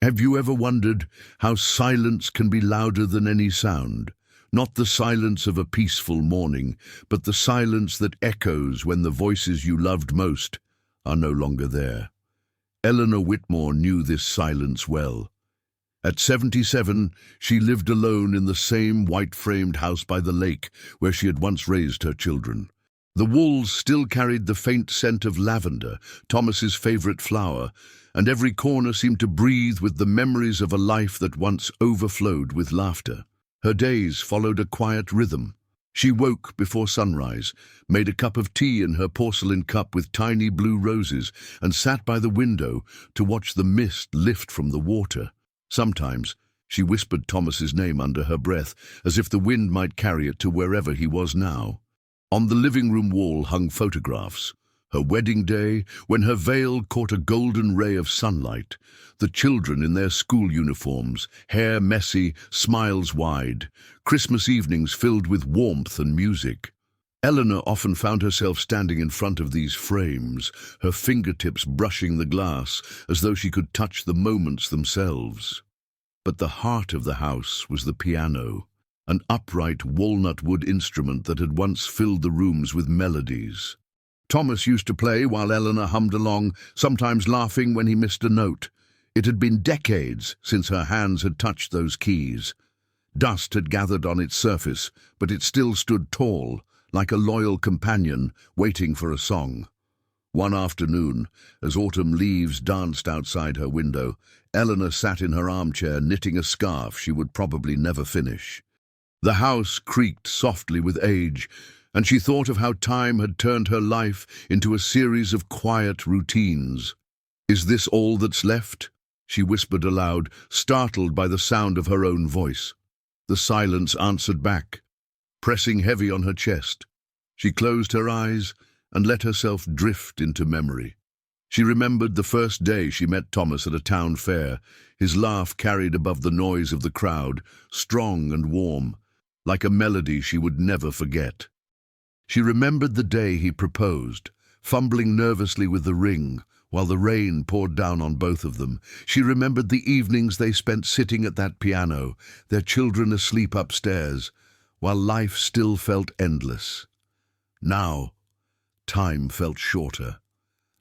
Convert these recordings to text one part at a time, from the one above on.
Have you ever wondered how silence can be louder than any sound? Not the silence of a peaceful morning, but the silence that echoes when the voices you loved most are no longer there. Eleanor Whitmore knew this silence well. At 77, she lived alone in the same white-framed house by the lake where she had once raised her children. The walls still carried the faint scent of lavender, Thomas's favorite flower, and every corner seemed to breathe with the memories of a life that once overflowed with laughter. Her days followed a quiet rhythm. She woke before sunrise, made a cup of tea in her porcelain cup with tiny blue roses, and sat by the window to watch the mist lift from the water. Sometimes she whispered Thomas's name under her breath, as if the wind might carry it to wherever he was now. On the living room wall hung photographs. Her wedding day, when her veil caught a golden ray of sunlight, the children in their school uniforms, hair messy, smiles wide, Christmas evenings filled with warmth and music. Eleanor often found herself standing in front of these frames, her fingertips brushing the glass as though she could touch the moments themselves. But the heart of the house was the piano, an upright walnut-wood instrument that had once filled the rooms with melodies. Thomas used to play while Eleanor hummed along, sometimes laughing when he missed a note. It had been decades since her hands had touched those keys. Dust had gathered on its surface, but it still stood tall, like a loyal companion waiting for a song. One afternoon, as autumn leaves danced outside her window, Eleanor sat in her armchair knitting a scarf she would probably never finish. The house creaked softly with age, and she thought of how time had turned her life into a series of quiet routines. "Is this all that's left?" she whispered aloud, startled by the sound of her own voice. The silence answered back, pressing heavy on her chest. She closed her eyes and let herself drift into memory. She remembered the first day she met Thomas at a town fair, his laugh carried above the noise of the crowd, strong and warm, like a melody she would never forget. She remembered the day he proposed, fumbling nervously with the ring, while the rain poured down on both of them. She remembered the evenings they spent sitting at that piano, their children asleep upstairs, while life still felt endless. Now, time felt shorter.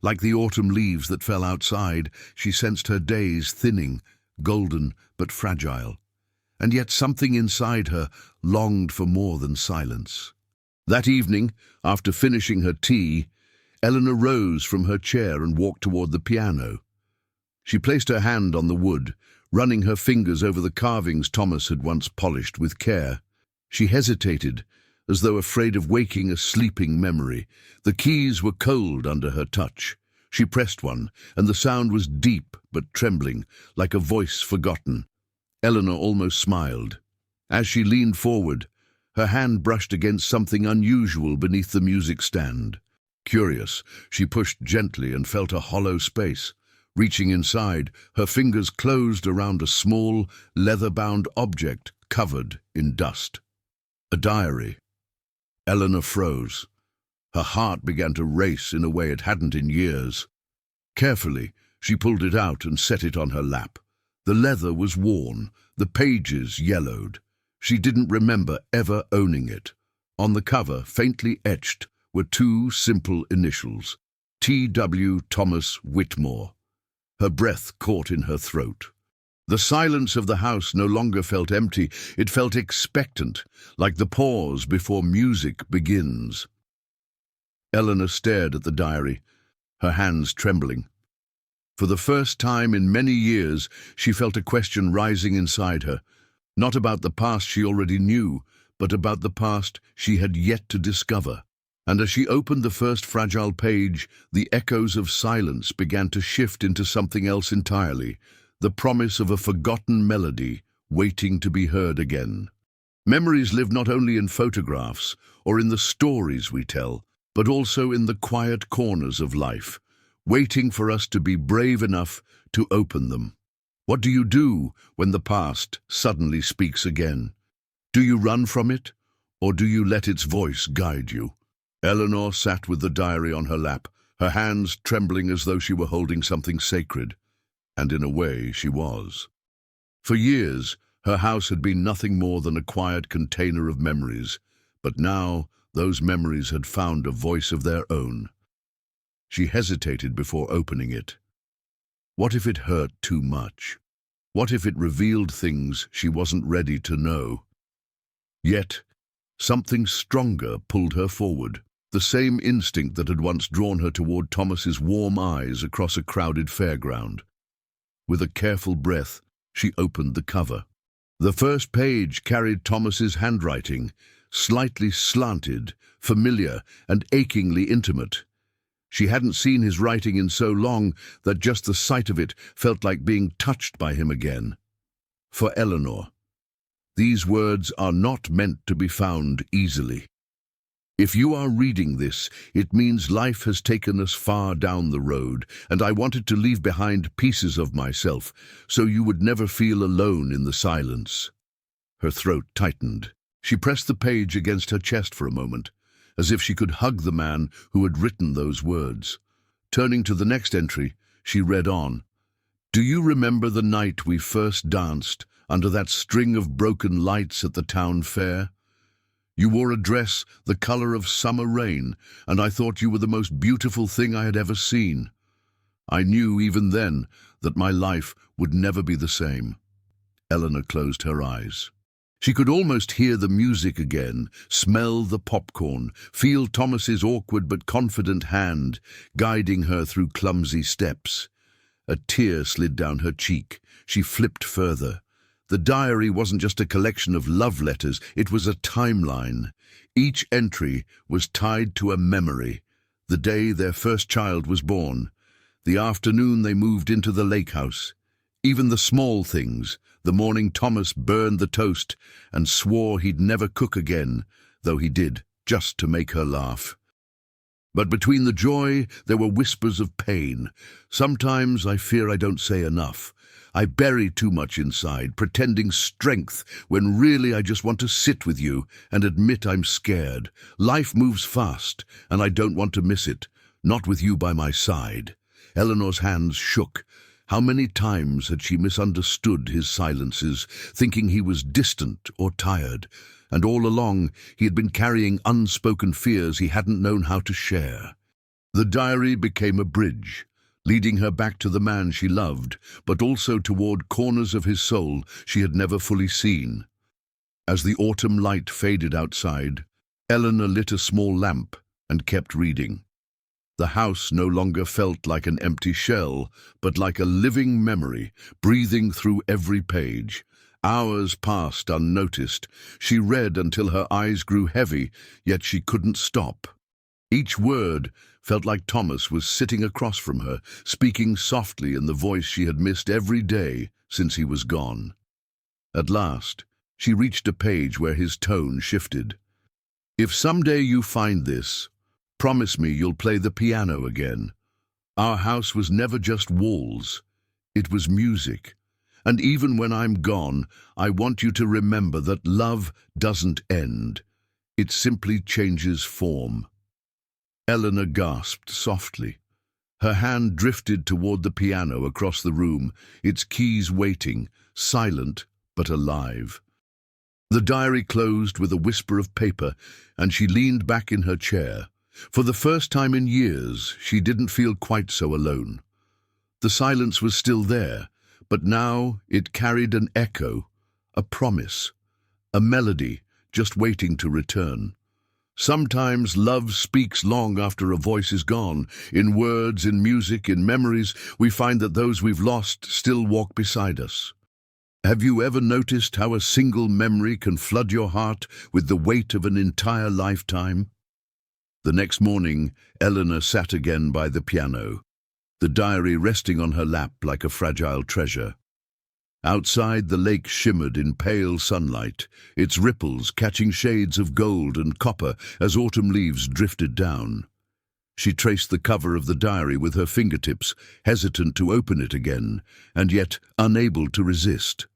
Like the autumn leaves that fell outside, she sensed her days thinning, golden but fragile. And yet something inside her longed for more than silence. That evening, after finishing her tea, Eleanor rose from her chair and walked toward the piano. She placed her hand on the wood, running her fingers over the carvings Thomas had once polished with care. She hesitated, as though afraid of waking a sleeping memory. The keys were cold under her touch. She pressed one, and the sound was deep but trembling, like a voice forgotten. Eleanor almost smiled. As she leaned forward, her hand brushed against something unusual beneath the music stand. Curious, she pushed gently and felt a hollow space. Reaching inside, her fingers closed around a small, leather-bound object covered in dust. A diary. Eleanor froze. Her heart began to race in a way it hadn't in years. Carefully, she pulled it out and set it on her lap. The leather was worn, the pages yellowed. She didn't remember ever owning it. On the cover, faintly etched, were two simple initials, T.W. Thomas Whitmore. Her breath caught in her throat. The silence of the house no longer felt empty, it felt expectant, like the pause before music begins. Eleanor stared at the diary, her hands trembling. For the first time in many years, she felt a question rising inside her, not about the past she already knew, but about the past she had yet to discover. And as she opened the first fragile page, the echoes of silence began to shift into something else entirely, the promise of a forgotten melody waiting to be heard again. Memories live not only in photographs or in the stories we tell, but also in the quiet corners of life, waiting for us to be brave enough to open them. What do you do when the past suddenly speaks again? Do you run from it, or do you let its voice guide you? Eleanor sat with the diary on her lap, her hands trembling as though she were holding something sacred. And in a way, she was. For years, her house had been nothing more than a quiet container of memories, but now those memories had found a voice of their own. She hesitated before opening it. What if it hurt too much? What if it revealed things she wasn't ready to know? Yet, something stronger pulled her forward, the same instinct that had once drawn her toward Thomas's warm eyes across a crowded fairground. With a careful breath, she opened the cover. The first page carried Thomas's handwriting, slightly slanted, familiar, and achingly intimate. She hadn't seen his writing in so long that just the sight of it felt like being touched by him again. For Eleanor, these words are not meant to be found easily. If you are reading this, it means life has taken us far down the road, and I wanted to leave behind pieces of myself so you would never feel alone in the silence. Her throat tightened. She pressed the page against her chest for a moment, as if she could hug the man who had written those words. Turning to the next entry, she read on. Do you remember the night we first danced under that string of broken lights at the town fair? You wore a dress the color of summer rain, and I thought you were the most beautiful thing I had ever seen. I knew even then that my life would never be the same. Eleanor closed her eyes. She could almost hear the music again, smell the popcorn, feel Thomas's awkward but confident hand guiding her through clumsy steps. A tear slid down her cheek. She flipped further. The diary wasn't just a collection of love letters, it was a timeline. Each entry was tied to a memory. The day their first child was born, the afternoon they moved into the lake house, even the small things, the morning Thomas burned the toast and swore he'd never cook again, though he did, just to make her laugh. But between the joy, there were whispers of pain. Sometimes I fear I don't say enough. I bury too much inside, pretending strength, when really I just want to sit with you and admit I'm scared. Life moves fast, and I don't want to miss it, not with you by my side. Eleanor's hands shook. How many times had she misunderstood his silences, thinking he was distant or tired, and all along he had been carrying unspoken fears he hadn't known how to share. The diary became a bridge, leading her back to the man she loved, but also toward corners of his soul she had never fully seen. As the autumn light faded outside, Eleanor lit a small lamp and kept reading. The house no longer felt like an empty shell, but like a living memory, breathing through every page. Hours passed unnoticed. She read until her eyes grew heavy, yet she couldn't stop. Each word felt like Thomas was sitting across from her, speaking softly in the voice she had missed every day since he was gone. At last, she reached a page where his tone shifted. If someday you find this, promise me you'll play the piano again. Our house was never just walls. It was music. And even when I'm gone, I want you to remember that love doesn't end. It simply changes form. Eleanor gasped softly. Her hand drifted toward the piano across the room, its keys waiting, silent but alive. The diary closed with a whisper of paper, and she leaned back in her chair. For the first time in years, she didn't feel quite so alone. The silence was still there, but now it carried an echo, a promise, a melody just waiting to return. Sometimes love speaks long after a voice is gone. In words, in music, in memories, we find that those we've lost still walk beside us. Have you ever noticed how a single memory can flood your heart with the weight of an entire lifetime? The next morning, Eleanor sat again by the piano, the diary resting on her lap like a fragile treasure. Outside, the lake shimmered in pale sunlight, its ripples catching shades of gold and copper as autumn leaves drifted down. She traced the cover of the diary with her fingertips, hesitant to open it again, and yet unable to resist.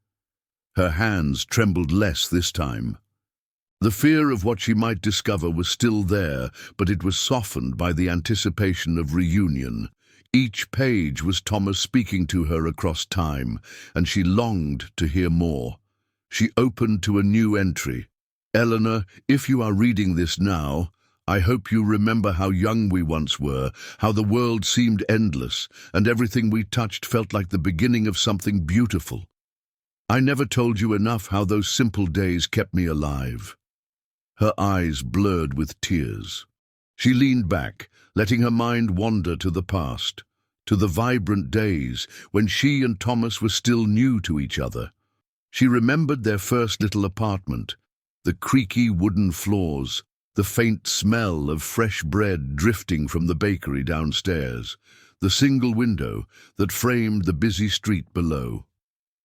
Her hands trembled less this time. The fear of what she might discover was still there, but it was softened by the anticipation of reunion. Each page was Thomas speaking to her across time, and she longed to hear more. She opened to a new entry. Eleanor, if you are reading this now, I hope you remember how young we once were, how the world seemed endless, and everything we touched felt like the beginning of something beautiful. I never told you enough how those simple days kept me alive. Her eyes blurred with tears. She leaned back, letting her mind wander to the past, to the vibrant days when she and Thomas were still new to each other. She remembered their first little apartment, the creaky wooden floors, the faint smell of fresh bread drifting from the bakery downstairs, the single window that framed the busy street below.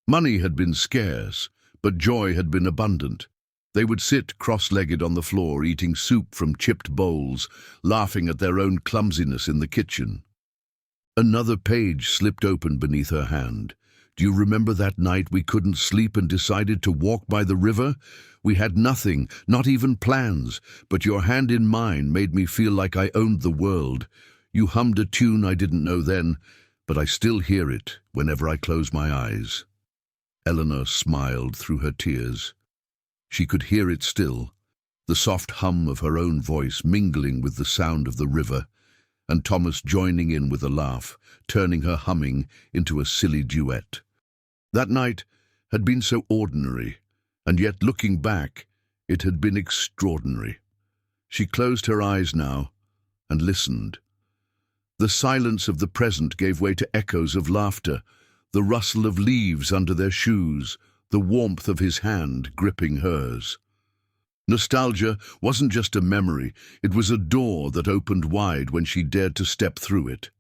Money had been scarce, but joy had been abundant. They would sit cross-legged on the floor, eating soup from chipped bowls, laughing at their own clumsiness in the kitchen. Another page slipped open beneath her hand. Do you remember that night we couldn't sleep and decided to walk by the river? We had nothing, not even plans, but your hand in mine made me feel like I owned the world. You hummed a tune I didn't know then, but I still hear it whenever I close my eyes. Eleanor smiled through her tears. She could hear it still, the soft hum of her own voice mingling with the sound of the river, and Thomas joining in with a laugh, turning her humming into a silly duet. That night had been so ordinary, and yet looking back, it had been extraordinary. She closed her eyes now and listened. The silence of the present gave way to echoes of laughter, the rustle of leaves under their shoes, the warmth of his hand gripping hers. Nostalgia wasn't just a memory, it was a door that opened wide when she dared to step through it.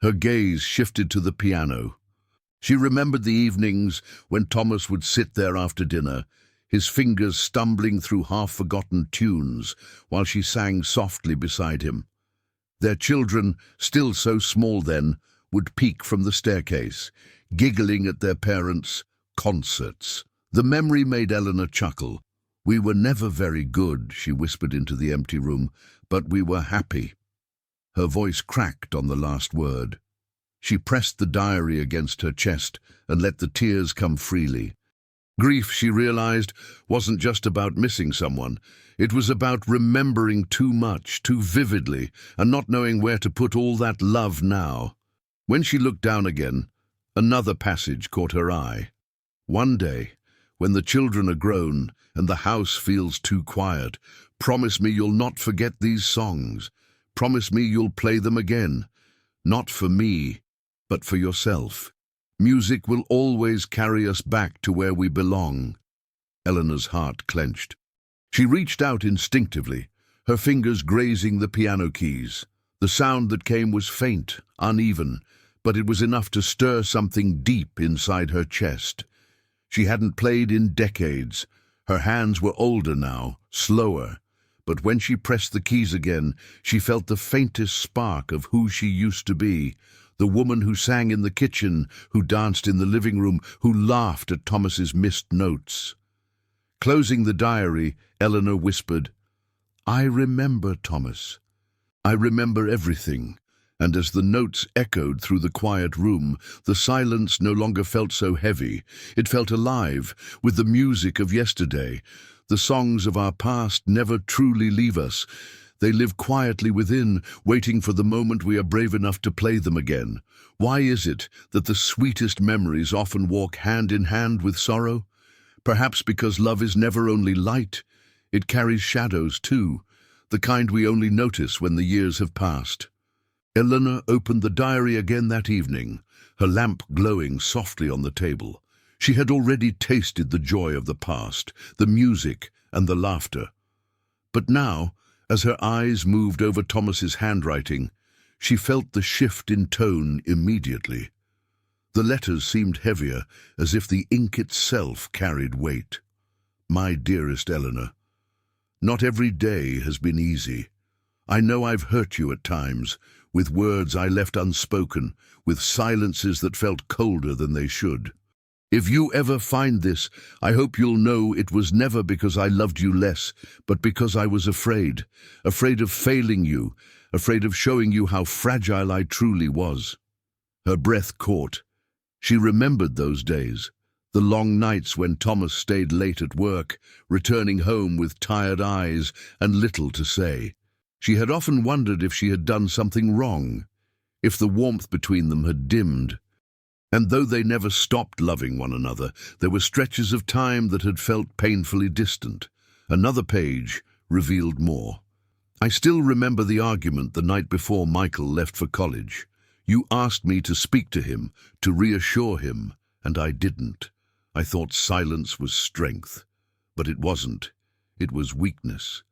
Her gaze shifted to the piano. She remembered the evenings when Thomas would sit there after dinner, his fingers stumbling through half-forgotten tunes while she sang softly beside him. Their children, still so small then, would peek from the staircase, giggling at their parents' concerts. The memory made Eleanor chuckle. We were never very good, she whispered into the empty room, but we were happy. Her voice cracked on the last word. She pressed the diary against her chest and let the tears come freely. Grief, she realized, wasn't just about missing someone. It was about remembering too much, too vividly, and not knowing where to put all that love now. When she looked down again, another passage caught her eye. One day, when the children are grown and the house feels too quiet, promise me you'll not forget these songs. Promise me you'll play them again. Not for me, but for yourself. Music will always carry us back to where we belong. Eleanor's heart clenched. She reached out instinctively, her fingers grazing the piano keys. The sound that came was faint, uneven, but it was enough to stir something deep inside her chest. She hadn't played in decades. Her hands were older now, slower, but when she pressed the keys again, she felt the faintest spark of who she used to be. The woman who sang in the kitchen, who danced in the living room, who laughed at Thomas's missed notes. Closing the diary, Eleanor whispered, I remember, Thomas. I remember everything. And as the notes echoed through the quiet room, the silence no longer felt so heavy. It felt alive, with the music of yesterday. The songs of our past never truly leave us. They live quietly within, waiting for the moment we are brave enough to play them again. Why is it that the sweetest memories often walk hand in hand with sorrow? Perhaps because love is never only light. It carries shadows too, the kind we only notice when the years have passed. Eleanor opened the diary again that evening, her lamp glowing softly on the table. She had already tasted the joy of the past, the music and the laughter. But now, as her eyes moved over Thomas's handwriting, she felt the shift in tone immediately. The letters seemed heavier, as if the ink itself carried weight. My dearest Eleanor, not every day has been easy. I know I've hurt you at times, with words I left unspoken, with silences that felt colder than they should. If you ever find this, I hope you'll know it was never because I loved you less, but because I was afraid of failing you, afraid of showing you how fragile I truly was." Her breath caught. She remembered those days, the long nights when Thomas stayed late at work, returning home with tired eyes and little to say. She had often wondered if she had done something wrong, if the warmth between them had dimmed. And though they never stopped loving one another, there were stretches of time that had felt painfully distant. Another page revealed more. "I still remember the argument the night before Michael left for college. You asked me to speak to him, to reassure him, and I didn't. I thought silence was strength, but it wasn't. It was weakness.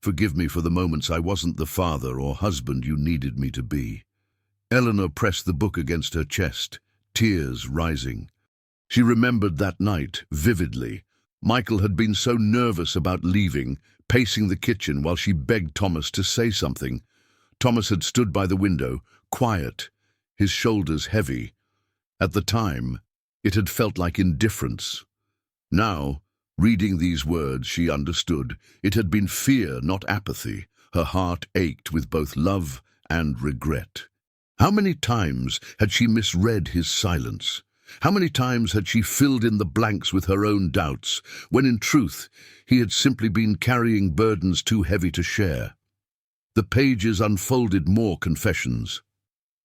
Forgive me for the moments I wasn't the father or husband you needed me to be." Eleanor pressed the book against her chest, tears rising. She remembered that night vividly. Michael had been so nervous about leaving, pacing the kitchen while she begged Thomas to say something. Thomas had stood by the window, quiet, his shoulders heavy. At the time, it had felt like indifference. Now, reading these words, she understood. It had been fear, not apathy. Her heart ached with both love and regret. How many times had she misread his silence? How many times had she filled in the blanks with her own doubts, when in truth he had simply been carrying burdens too heavy to share? The pages unfolded more confessions.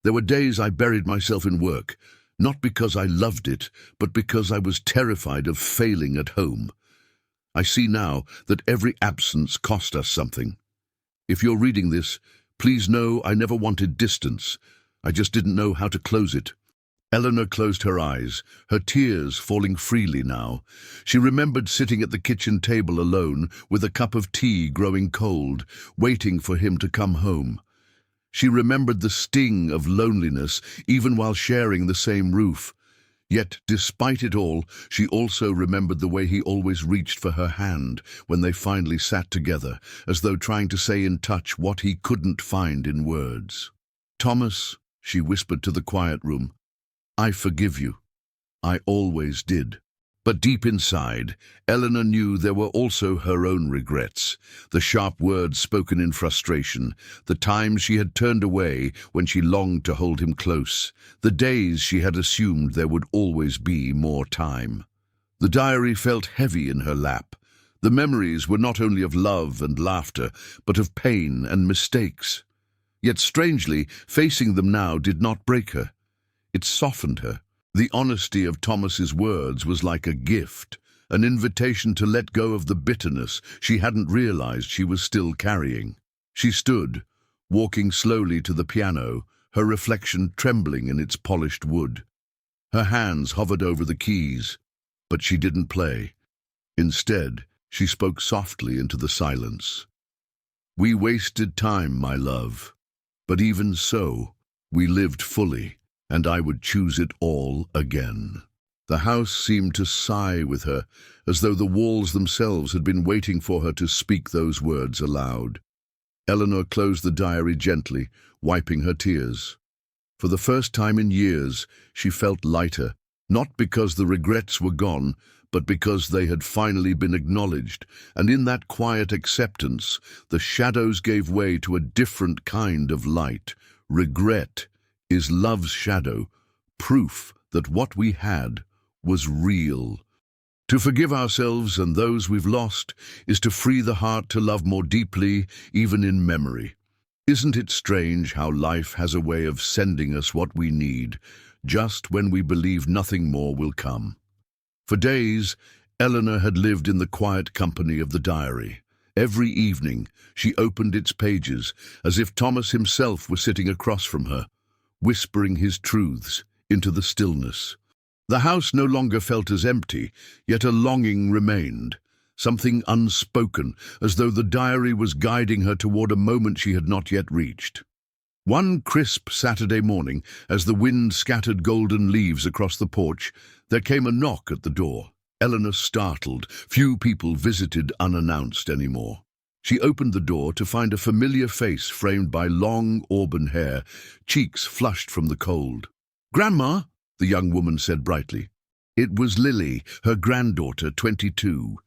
"There were days I buried myself in work, not because I loved it, but because I was terrified of failing at home. I see now that every absence cost us something. If you're reading this, please know I never wanted distance. I just didn't know how to close it." Eleanor closed her eyes, her tears falling freely now. She remembered sitting at the kitchen table alone, with a cup of tea growing cold, waiting for him to come home. She remembered the sting of loneliness, even while sharing the same roof. Yet, despite it all, she also remembered the way he always reached for her hand when they finally sat together, as though trying to say in touch what he couldn't find in words. "Thomas," she whispered to the quiet room, "I forgive you. I always did." But deep inside, Eleanor knew there were also her own regrets, the sharp words spoken in frustration, the times she had turned away when she longed to hold him close, the days she had assumed there would always be more time. The diary felt heavy in her lap. The memories were not only of love and laughter, but of pain and mistakes. Yet strangely, facing them now did not break her. It softened her. The honesty of Thomas's words was like a gift, an invitation to let go of the bitterness she hadn't realized she was still carrying. She stood, walking slowly to the piano, her reflection trembling in its polished wood. Her hands hovered over the keys, but she didn't play. Instead, she spoke softly into the silence. "We wasted time, my love, but even so, we lived fully. And I would choose it all again." The house seemed to sigh with her, as though the walls themselves had been waiting for her to speak those words aloud. Eleanor closed the diary gently, wiping her tears. For the first time in years, she felt lighter, not because the regrets were gone, but because they had finally been acknowledged, and in that quiet acceptance, the shadows gave way to a different kind of light. Regret is love's shadow, proof that what we had was real. To forgive ourselves and those we've lost is to free the heart to love more deeply, even in memory. Isn't it strange how life has a way of sending us what we need, just when we believe nothing more will come? For days, Eleanor had lived in the quiet company of the diary. Every evening, she opened its pages, as if Thomas himself were sitting across from her, whispering his truths into the stillness. The house no longer felt as empty, yet a longing remained, something unspoken, as though the diary was guiding her toward a moment she had not yet reached. One crisp Saturday morning, as the wind scattered golden leaves across the porch, there came a knock at the door. Eleanor startled. Few people visited unannounced anymore. She opened the door to find a familiar face framed by long auburn hair, cheeks flushed from the cold. "Grandma," the young woman said brightly. It was Lily, her granddaughter, 22,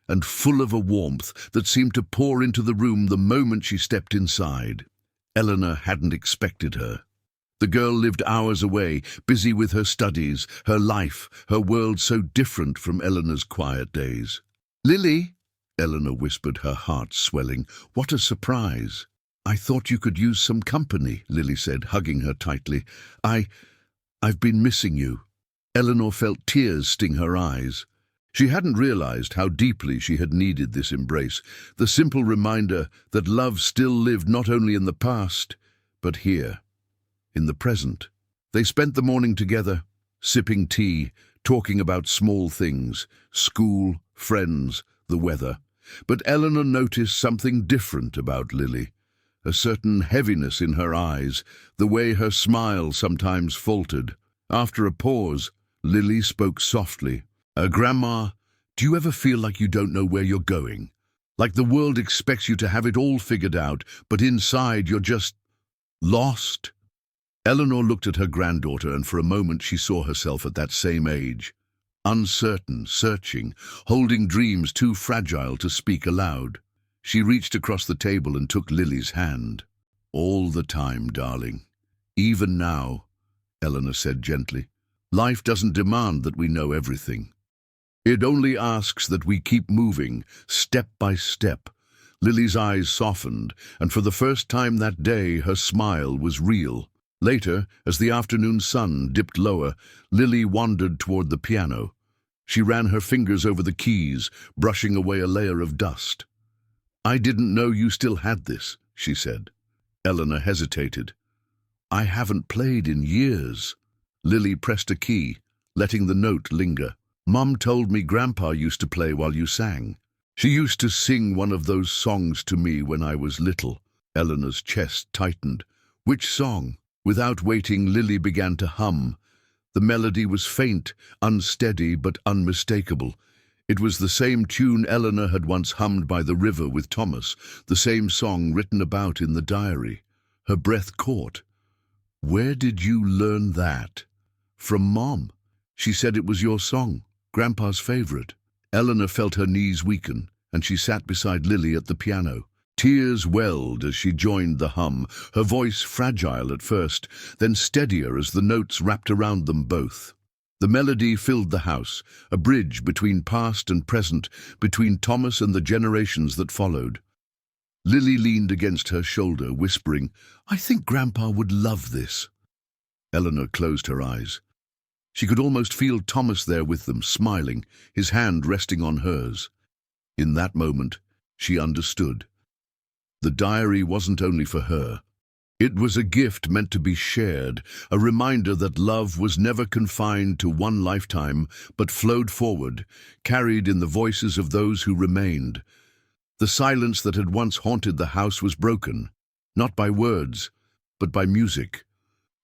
and full of a warmth that seemed to pour into the room the moment she stepped inside. Eleanor hadn't expected her. The girl lived hours away, busy with her studies, her life, her world so different from Eleanor's quiet days. "Lily," Eleanor whispered, her heart swelling. "What a surprise." "I thought you could use some company," Lily said, hugging her tightly. I've been missing you." Eleanor felt tears sting her eyes. She hadn't realized how deeply she had needed this embrace, the simple reminder that love still lived not only in the past, but here, in the present. They spent the morning together, sipping tea, talking about small things, school, friends, the weather. But Eleanor noticed something different about Lily, a certain heaviness in her eyes, the way her smile sometimes faltered. After a pause, Lily spoke softly. Grandma, do you ever feel like you don't know where you're going? Like the world expects you to have it all figured out, but inside you're just lost?" Eleanor looked at her granddaughter, and for a moment she saw herself at that same age. Uncertain, searching, holding dreams too fragile to speak aloud. She reached across the table and took Lily's hand. "All the time, darling. Even now," Eleanor said gently. "Life doesn't demand that we know everything. It only asks that we keep moving, step by step." Lily's eyes softened, and for the first time that day her smile was real. Later, as the afternoon sun dipped lower, Lily wandered toward the piano. She ran her fingers over the keys, brushing away a layer of dust. "I didn't know you still had this," she said. Eleanor hesitated. "I haven't played in years." Lily pressed a key, letting the note linger. "Mum told me Grandpa used to play while you sang. She used to sing one of those songs to me when I was little." Eleanor's chest tightened. "Which song?" Without waiting, Lily began to hum. The melody was faint, unsteady, but unmistakable. It was the same tune Eleanor had once hummed by the river with Thomas, the same song written about in the diary. Her breath caught. "Where did you learn that?" "From Mom. She said it was your song, Grandpa's favorite." Eleanor felt her knees weaken, and she sat beside Lily at the piano. Tears welled as she joined the hum, her voice fragile at first, then steadier as the notes wrapped around them both. The melody filled the house, a bridge between past and present, between Thomas and the generations that followed. Lily leaned against her shoulder, whispering, "I think Grandpa would love this." Eleanor closed her eyes. She could almost feel Thomas there with them, smiling, his hand resting on hers. In that moment, she understood. The diary wasn't only for her. It was a gift meant to be shared, a reminder that love was never confined to one lifetime, but flowed forward, carried in the voices of those who remained. The silence that had once haunted the house was broken, not by words, but by music.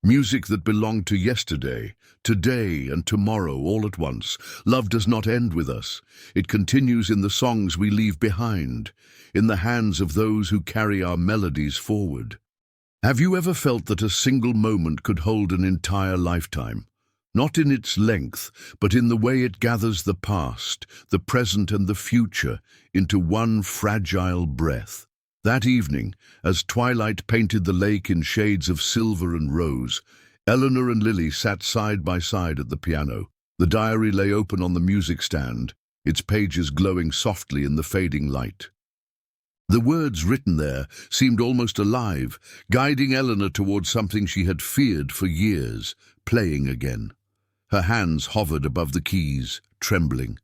Music that belonged to yesterday, today, and tomorrow all at once. Love does not end with us. It continues in the songs we leave behind, in the hands of those who carry our melodies forward. Have you ever felt that a single moment could hold an entire lifetime? Not in its length, but in the way it gathers the past, the present, and the future into one fragile breath. That evening, as twilight painted the lake in shades of silver and rose, Eleanor and Lily sat side by side at the piano. The diary lay open on the music stand, its pages glowing softly in the fading light. The words written there seemed almost alive, guiding Eleanor towards something she had feared for years, playing again. Her hands hovered above the keys, trembling.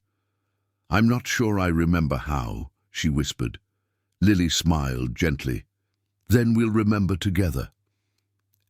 "I'm not sure I remember how," she whispered. Lily smiled gently. "Then we'll remember together."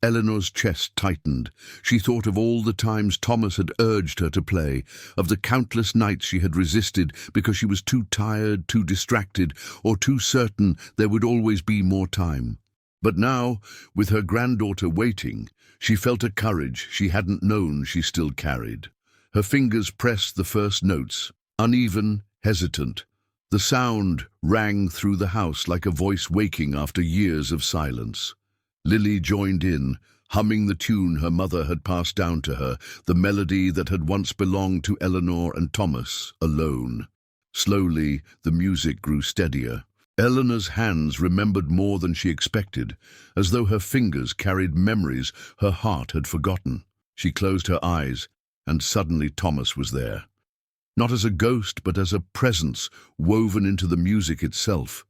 Eleanor's chest tightened. She thought of all the times Thomas had urged her to play, of the countless nights she had resisted because she was too tired, too distracted, or too certain there would always be more time. But now, with her granddaughter waiting, she felt a courage she hadn't known she still carried. Her fingers pressed the first notes, uneven, hesitant. The sound rang through the house like a voice waking after years of silence. Lily joined in, humming the tune her mother had passed down to her, the melody that had once belonged to Eleanor and Thomas alone. Slowly, the music grew steadier. Eleanor's hands remembered more than she expected, as though her fingers carried memories her heart had forgotten. She closed her eyes, and suddenly Thomas was there. Not as a ghost, but as a presence woven into the music itself.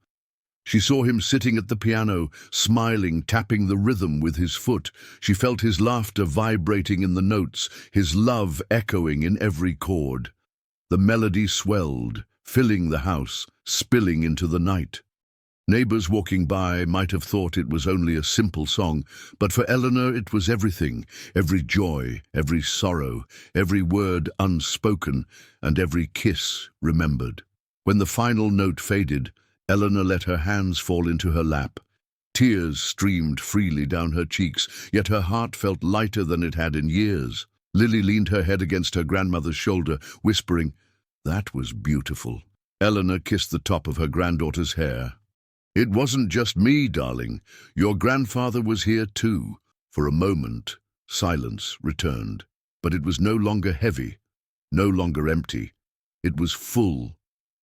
She saw him sitting at the piano, smiling, tapping the rhythm with his foot. She felt his laughter vibrating in the notes, his love echoing in every chord. The melody swelled, filling the house, spilling into the night. Neighbors walking by might have thought it was only a simple song, but for Eleanor it was everything, every joy, every sorrow, every word unspoken, and every kiss remembered. When the final note faded, Eleanor let her hands fall into her lap. Tears streamed freely down her cheeks, yet her heart felt lighter than it had in years. Lily leaned her head against her grandmother's shoulder, whispering, "That was beautiful." Eleanor kissed the top of her granddaughter's hair. "It wasn't just me, darling. Your grandfather was here too." For a moment, silence returned, but it was no longer heavy, no longer empty. It was full,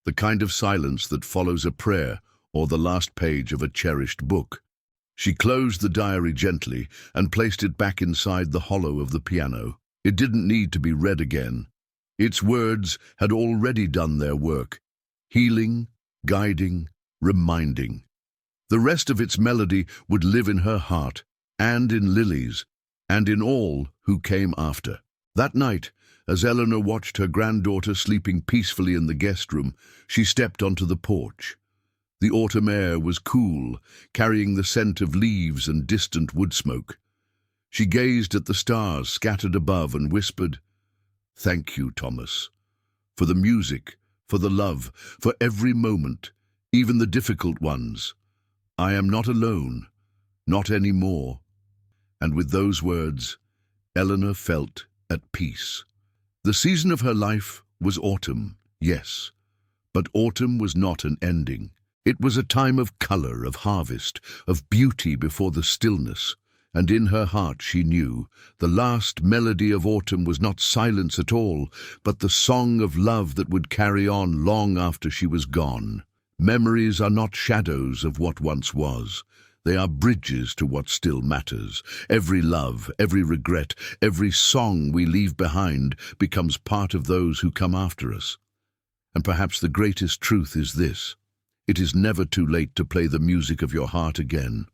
the kind of silence that follows a prayer or the last page of a cherished book. She closed the diary gently and placed it back inside the hollow of the piano. It didn't need to be read again. Its words had already done their work, healing, guiding, reminding. The rest of its melody would live in her heart, and in Lily's, and in all who came after. That night, as Eleanor watched her granddaughter sleeping peacefully in the guest room, she stepped onto the porch. The autumn air was cool, carrying the scent of leaves and distant wood smoke. She gazed at the stars scattered above and whispered, "Thank you, Thomas, for the music, for the love, for every moment, even the difficult ones. I am not alone, not anymore." And with those words, Eleanor felt at peace. The season of her life was autumn, yes, but autumn was not an ending. It was a time of color, of harvest, of beauty before the stillness, and in her heart she knew the last melody of autumn was not silence at all, but the song of love that would carry on long after she was gone. Memories are not shadows of what once was. They are bridges to what still matters. Every love, every regret, every song we leave behind becomes part of those who come after us. And perhaps the greatest truth is this: it is never too late to play the music of your heart again.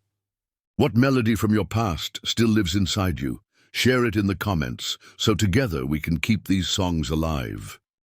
What melody from your past still lives inside you? Share it in the comments, so together we can keep these songs alive.